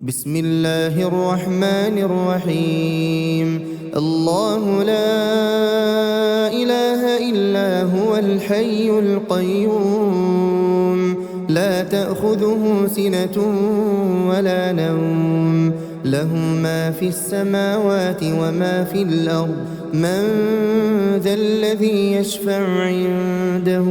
بسم الله الرحمن الرحيم. الله لا إله إلا هو الحي القيوم لا تأخذه سنة ولا نوم له ما في السماوات وما في الأرض من ذا الذي يشفع عنده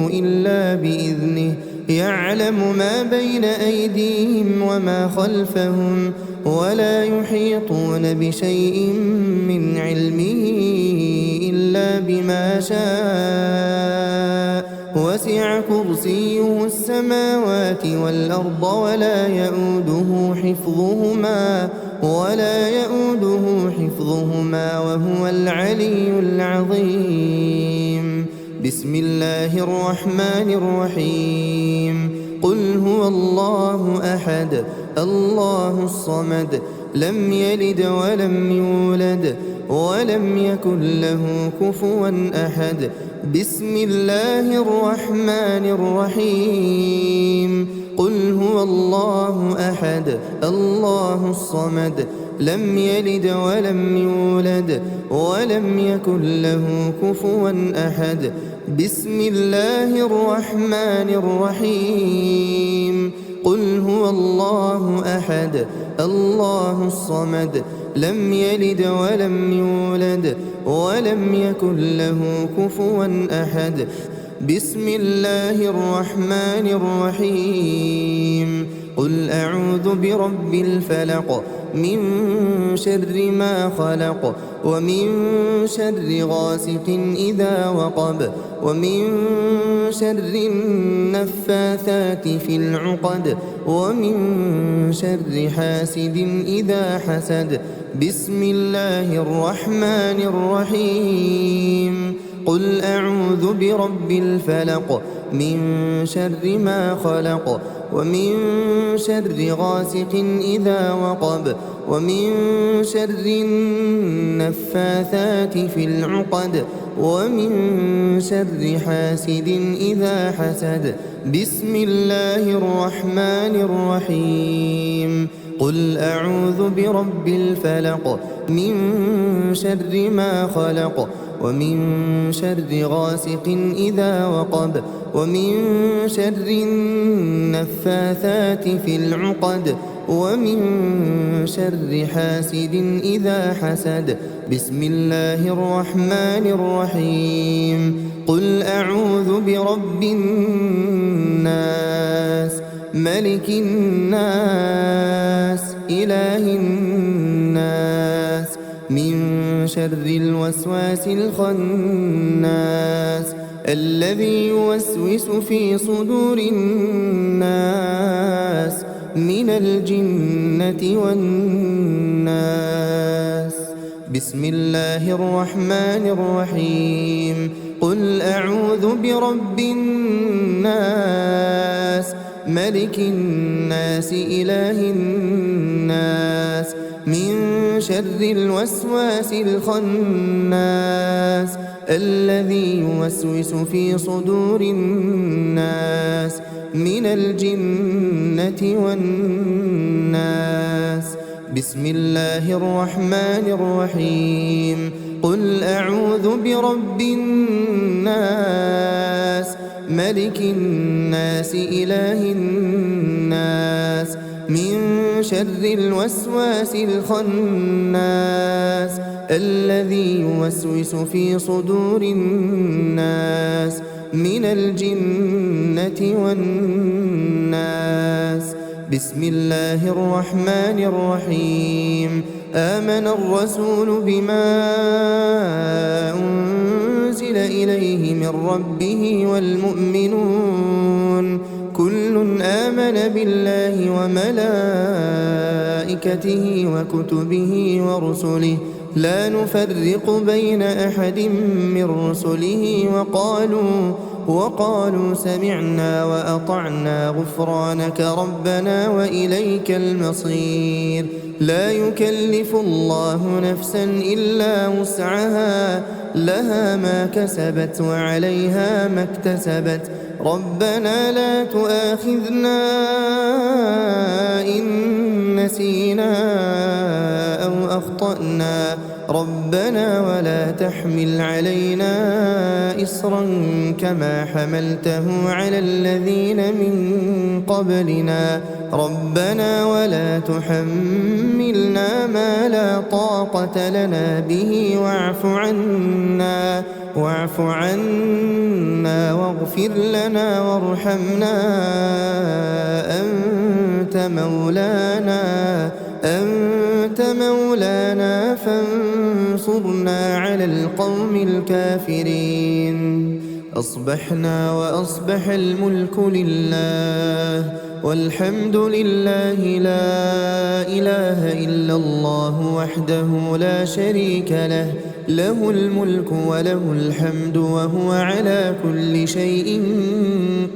إلا بإذنه يعلم ما بين أيديهم وما خلفهم ولا يحيطون بشيء من علمه إلا بما شاء وسع كرسيه السماوات والأرض ولا يؤوده حفظهما وهو العلي العظيم. بسم الله الرحمن الرحيم. قل هو الله أحد الله الصمد لم يلد ولم يولد ولم يكن له كفوا أحد. بسم الله الرحمن الرحيم. قل هو الله أحد الله الصمد لم يلد ولم يولد ولم يكن له كفوا أحد. بسم الله الرحمن الرحيم. قل هو الله أحد الله الصمد لم يلد ولم يولد ولم يكن له كفوا أحد. بسم الله الرحمن الرحيم. قل أعوذ برب الفلق من شر ما خلق ومن شر غاسق إذا وقب ومن شر النفاثات في العقد ومن شر حاسد إذا حسد. بسم الله الرحمن الرحيم. قل أعوذ برب الفلق من شر ما خلق ومن شر غاسق إذا وقب ومن شر النفاثات في العقد ومن شر حاسد إذا حسد. بسم الله الرحمن الرحيم. قل أعوذ برب الفلق من شر ما خلق ومن شر غاسق إذا وقب ومن شر النفاثات في العقد ومن شر حاسد إذا حسد. بسم الله الرحمن الرحيم. قل أعوذ برب الناس ملك الناس إله الناس من شر الوسواس الخناس الذي يوسوس في صدور الناس من الجنة والناس. بسم الله الرحمن الرحيم. قل أعوذ برب الناس ملك الناس إله الناس من شر الوسواس الخناس الذي يوسوس في صدور الناس من الجنة والناس. بسم الله الرحمن الرحيم. قل أعوذ برب الناس ملك الناس إله الناس من شر الوسواس الخناس الذي يوسوس في صدور الناس من الجنة والناس. بسم الله الرحمن الرحيم. آمن الرسول بما أنزل إليه من ربه والمؤمنون كل آمن بالله وملائكته وكتبه ورسله لا نفرق بين أحد من رسله وقالوا سمعنا وأطعنا غفرانك ربنا وإليك المصير. لا يكلف الله نفسا إلا وسعها لها ما كسبت وعليها ما اكتسبت. ربنا لا تؤاخذنا إن أخطأنا ربنا ولا تحمل علينا إصرا كما حملته على الذين من قبلنا ربنا ولا تحملنا ما لا طاقة لنا به واعف عنا واغفر لنا وارحمنا أنت مولانا فانصرنا على القوم الكافرين. أصبحنا وأصبح الملك لله والحمد لله لا إله إلا الله وحده لا شريك له له الملك وله الحمد وهو على كل شيء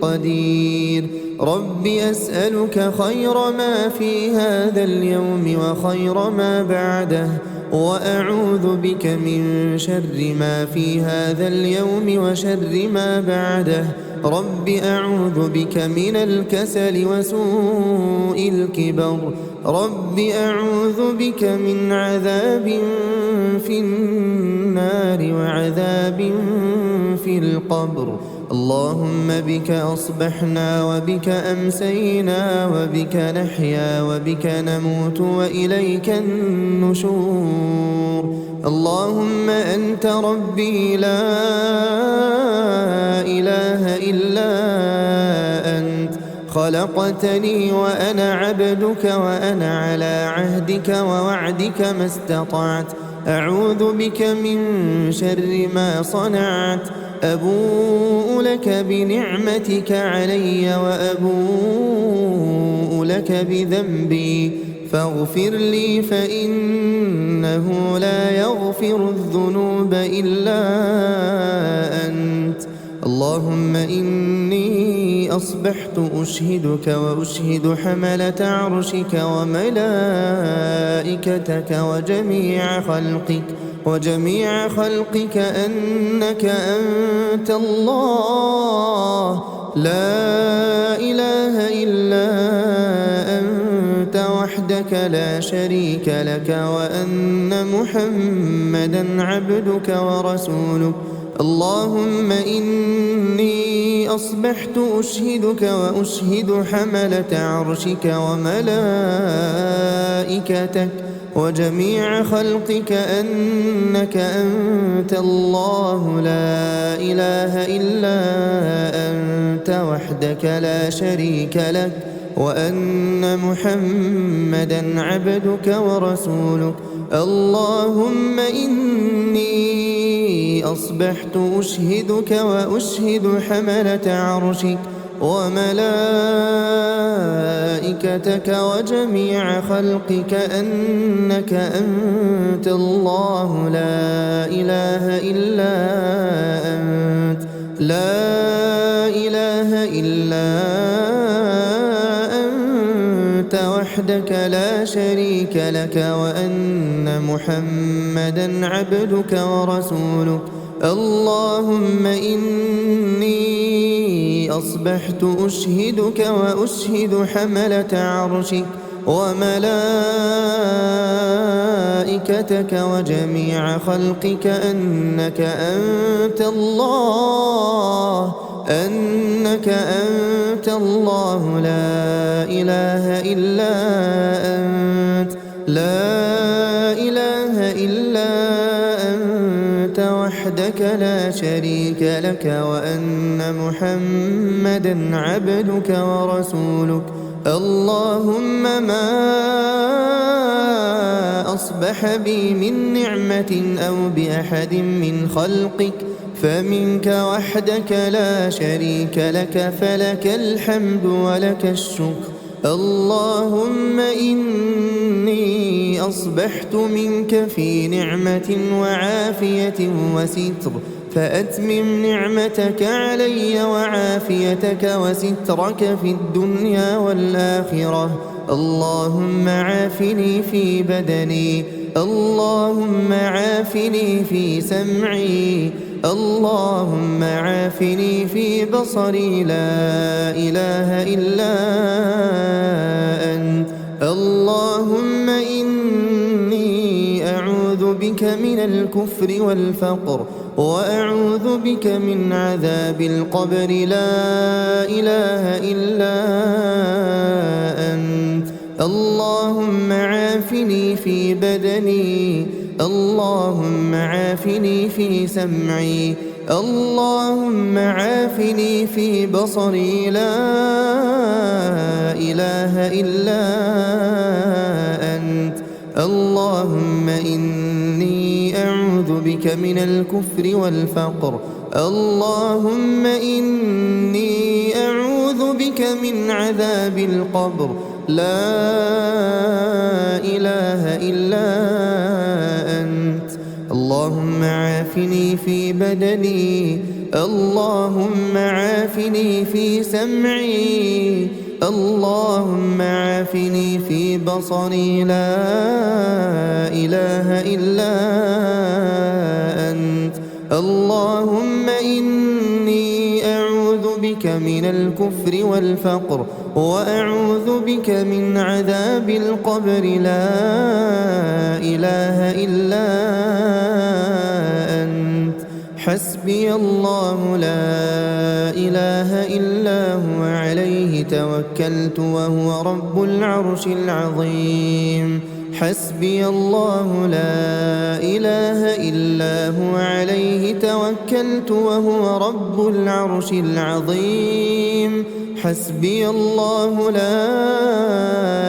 قدير. رب أسألك خير ما في هذا اليوم وخير ما بعده وأعوذ بك من شر ما في هذا اليوم وشر ما بعده. رب أعوذ بك من الكسل وسوء الكبر. رب أعوذ بك من عذاب في النار وعذاب في القبر. اللهم بك أصبحنا وبك أمسينا وبك نحيا وبك نموت وإليك النشور. اللهم أنت ربي لا إله إلا أنت خلقتني وأنا عبدك وأنا على عهدك ووعدك ما استطعت. أعوذ بك من شر ما صنعت. أبوء لك بنعمتك علي وأبوء لك بذنبي فاغفر لي فإنه لا يغفر الذنوب إلا أنت. اللهم إني أصبحت أشهدك وأشهد حملة عرشك وملائكتك وجميع خلقك أنك أنت الله لا إله إلا أنت وحدك لا شريك لك وأن محمدا عبدك ورسولك. اللهم إني أصبحت أشهدك وأشهد حملة عرشك وملائكتك وجميع خلقك أنك أنت الله لا إله إلا أنت وحدك لا شريك لك وأن محمدا عبدك ورسولك. اللهم إني أصبحت أشهدك وأشهد حملة عرشك وملائكتك وجميع خلقك أنك أنت الله لا إله إلا أنت وحدك لا شريك لك وأن محمدا عبدك ورسولك. اللهم إني أصبحت أشهدك وأشهد حملة عرشك وملائكتك وجميع خلقك أنك أنت الله لا إله إلا أنت وحدك لا شريك لك وأن محمدا عبدك ورسولك. اللهم ما أصبح بي من نعمة أو بأحد من خلقك فمنك وحدك لا شريك لك فلك الحمد ولك الشكر. اللهم إني أصبحت منك في نعمة وعافية وستر فأتمم نعمتك علي وعافيتك وسترك في الدنيا والآخرة. اللهم عافني في بدني. اللهم عافني في سمعي. اللهم عافني في بصري لا إله إلا أنت. اللهم إني بك من الكفر والفقر وأعوذ بك من عذاب القبر لا إله إلا أنت اللهم عافني في بدني اللهم عافني في سمعي اللهم عافني في بصري لا إله إلا أنت اللهم إني أعوذ بك من الكفر والفقر اللهم إني أعوذ بك من عذاب القبر لا إله إلا أنت اللهم عافني في بدني اللهم عافني في سمعي اللهم عافني في بصري لا إله إلا أنت اللهم إني أعوذ بك من الكفر والفقر وأعوذ بك من عذاب القبر لا إله إلا أنت حسبي الله لا إله إلا هو عليه توكلت وهو رب العرش العظيم حسبي الله لا إله إلا هو عليه توكلت وهو رب العرش العظيم حسبي الله لا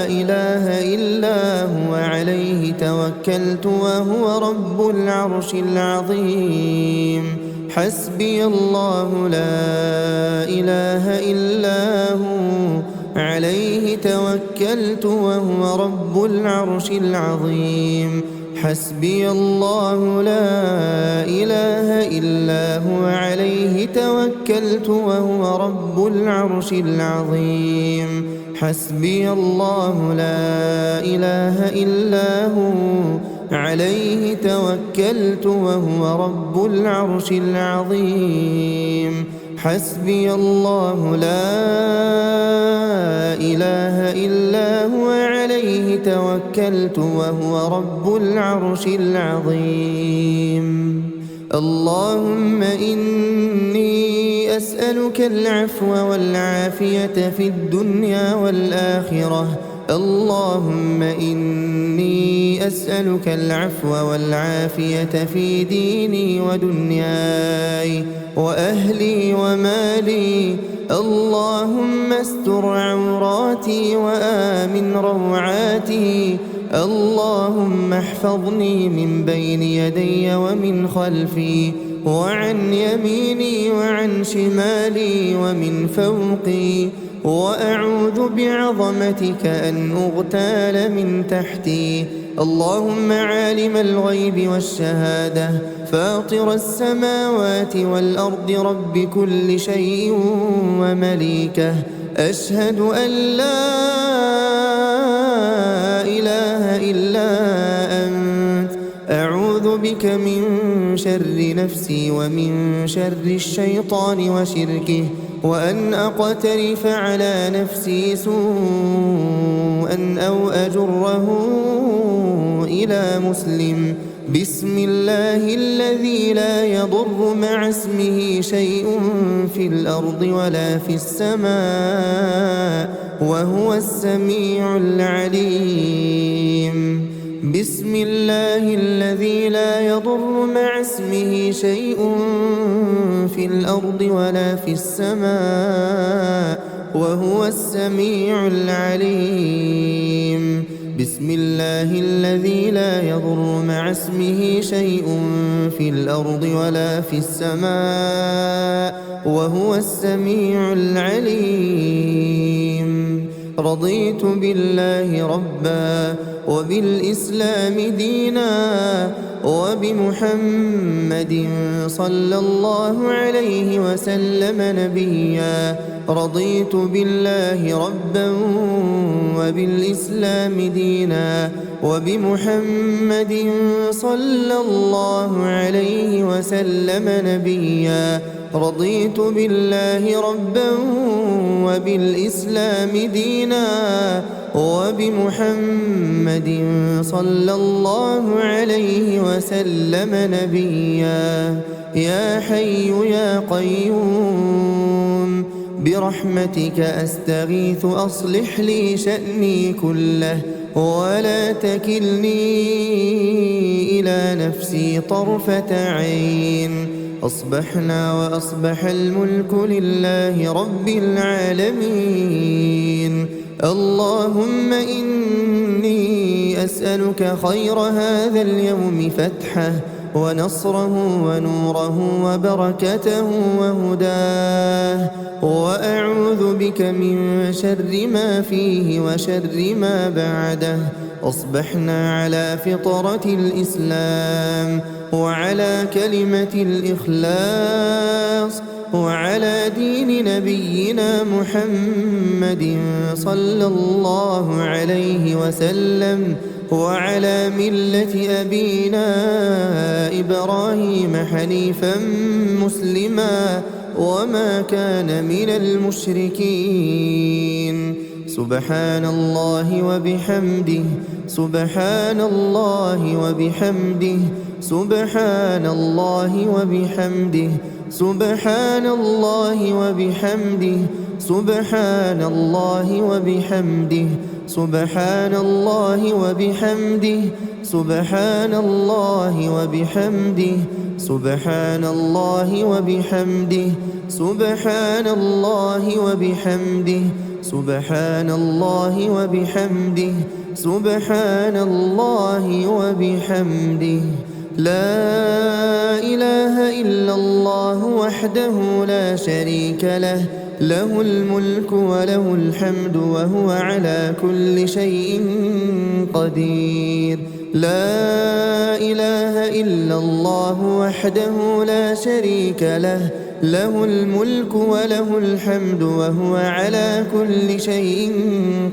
إله إلا هو عليه توكلت وهو رب العرش العظيم حسبي الله لا إله إلا هو عليه توكلت وهو رب العرش العظيم حسبي الله لا إله إلا هو عليه توكلت وهو رب العرش العظيم حسبي الله لا إله إلا هو عليه توكلت وهو رب العرش العظيم حسبي الله لا إله إلا هو عليه توكلت وهو رب العرش العظيم اللهم إني أسألك العفو والعافية في الدنيا والآخرة اللهم إني أسألك العفو والعافية في ديني ودنياي وأهلي ومالي اللهم استر عوراتي وآمن روعاتي اللهم احفظني من بين يدي ومن خلفي وعن يميني وعن شمالي ومن فوقي وأعوذ بعظمتك أن أغتال من تحتي اللهم عالم الغيب والشهادة فاطر السماوات والأرض رب كل شيء ومليكه أشهد أن لا إله إلا أنت أعوذ بك من شر نفسي ومن شر الشيطان وشركه وأن أقترف على نفسي سوءا أو أجره إلى مسلم بسم الله الذي لا يضر مع اسمه شيء في الأرض ولا في السماء وهو السميع العليم بسم الله الذي لا يضر مع اسمه شيء في الأرض ولا في السماء وهو السميع العليم بسم الله الذي لا يضر مع اسمه شيء في الأرض ولا في السماء وهو السميع العليم رضيت بالله ربا وبالإسلام دينا وبمحمد صلى الله عليه وسلم نبيا رضيت بالله ربا وبالإسلام دينا وبمحمد صلى الله عليه وسلم نبيا رضيت بالله ربا وبالإسلام دينا وبمحمد صلى الله عليه وسلم نبيا. يا حي يا قيوم برحمتك أستغيث أصلح لي شأني كله ولا تكلني إلى نفسي طرفة عين. أصبحنا وأصبح الملك لله رب العالمين. اللهم إني أسألك خير هذا اليوم فتحه ونصره ونوره وبركته وهداه، وأعوذ بك من شر ما فيه وشر ما بعده. أصبحنا على فطرة الإسلام وعلى كلمة الإخلاص وعلى دين نبينا محمد صلى الله عليه وسلم وعلى ملة أبينا إبراهيم حنيفا مسلما وما كان من المشركين. سبحان الله وبحمده سبحان الله وبحمده سبحان الله وبحمده سبحان الله وبحمده سبحان الله وبحمده سبحان الله وبحمده سبحان الله وبحمده سبحان الله وبحمده سبحان الله وبحمده سبحان الله وبحمده سبحان الله وبحمده. لا إله إلا الله وحده لا شريك له، له الملك وله الحمد وهو على كل شيء قدير. لا إله إلا الله وحده لا شريك له، له الملك وله الحمد وهو على كل شيء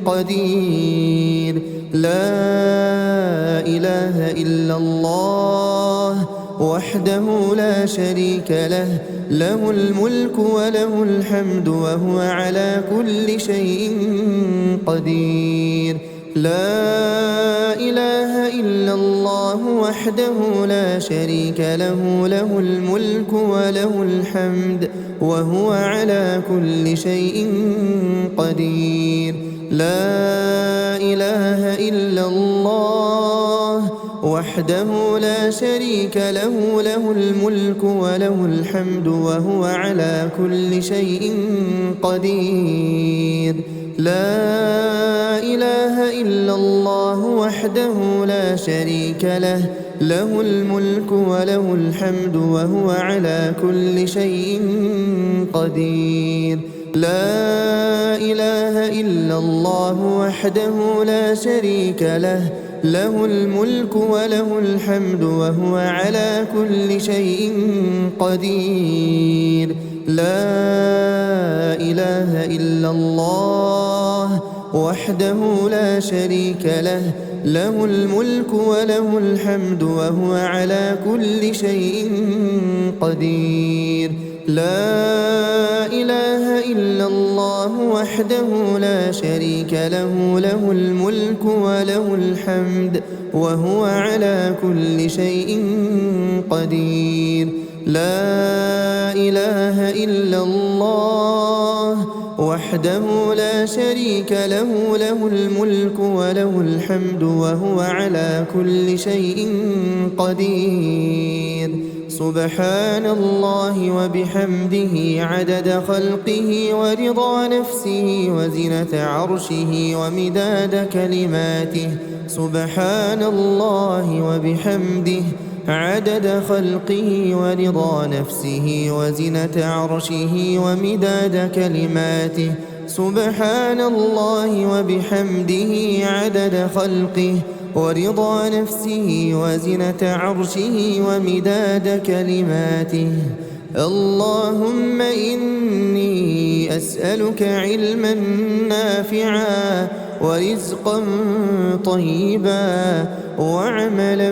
قدير. لا إله إلا الله وحده لا شريك له، له الملك وله الحمد وهو على كل شيء قدير. لا إله إلا الله وحده لا شريك له، له الملك وله الحمد وهو على كل شيء قدير. لا إله إلا الله وحده لا شريك له، له الملك وله الحمد وهو على كل شيء قدير. لا إله إلا الله وحده لا شريك له، له الملك وله الحمد وهو على كل شيء قدير. لا إله إلا الله وحده لا شريك له، له الملك وله الحمد وهو على كل شيء قدير. لا إله إلا الله وحده لا شريك له، له الملك وله الحمد وهو على كل شيء قدير. لا إله إلا الله وحده لا شريك له، له الملك وله الحمد وهو على كل شيء قدير. لا إله إلا الله وحده لا شريك له، له الملك وله الحمد وهو على كل شيء قدير. سبحان الله وبحمده عدد خلقه ورضا نفسه وزنة عرشه ومداد كلماته. سبحان الله وبحمده عدد خلقه ورضا نفسه وزنة عرشه ومداد كلماته. سبحان الله وبحمده عدد خلقه ورضا نفسه وزنة عرشه ومداد كلماته. اللهم إني أسألك علما نافعا ورزقا طيبا وعملا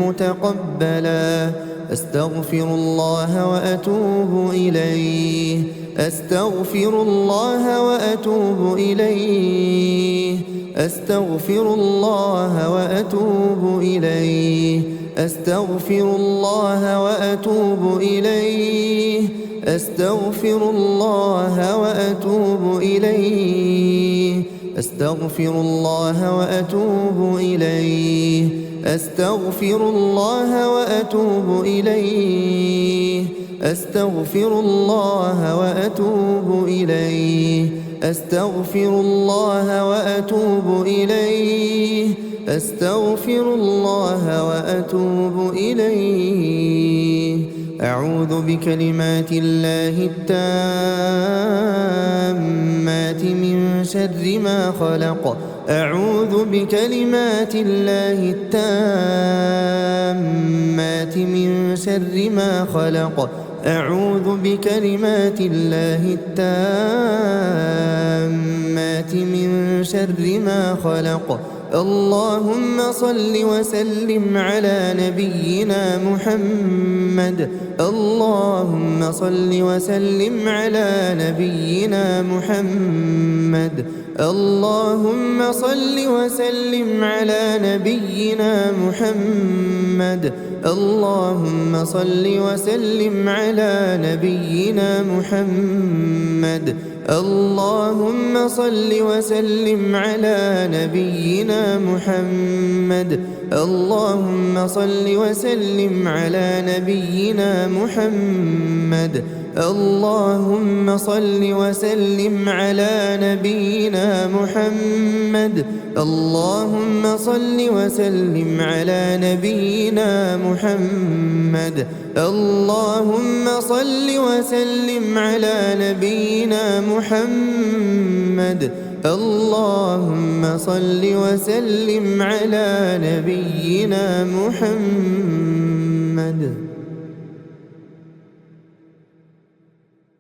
متقبلا أستغفر الله وأتوب إليه أستغفر الله وأتوب إليه أستغفر الله وأتوب إليه أستغفر الله وأتوب إليه أستغفر الله وأتوب إليه أستغفر الله وأتوب إليه أستغفر الله وأتوب إليه أستغفر الله وأتوب إليه أستغفر الله وأتوب إليه أستغفر الله وأتوب إليه أعوذ بكلمات الله التامات من شر ما خلق أعوذ بكلمات الله التامات من شر ما خلق أعوذ بكلمات الله التامات من شر ما خلق اللهم صل وسلم على نبينا محمد اللهم صل وسلم على نبينا محمد اللهم صل وسلم على نبينا محمد اللهم صل وسلم على نبينا محمد اللهم صل وسلم على نبينا محمد اللهم صل وسلم على نبينا محمد اللهم صل وسلم على نبينا محمد اللهم صل وسلم على نبينا محمد اللهم صل وسلم على نبينا محمد اللهم صل وسلم على نبينا محمد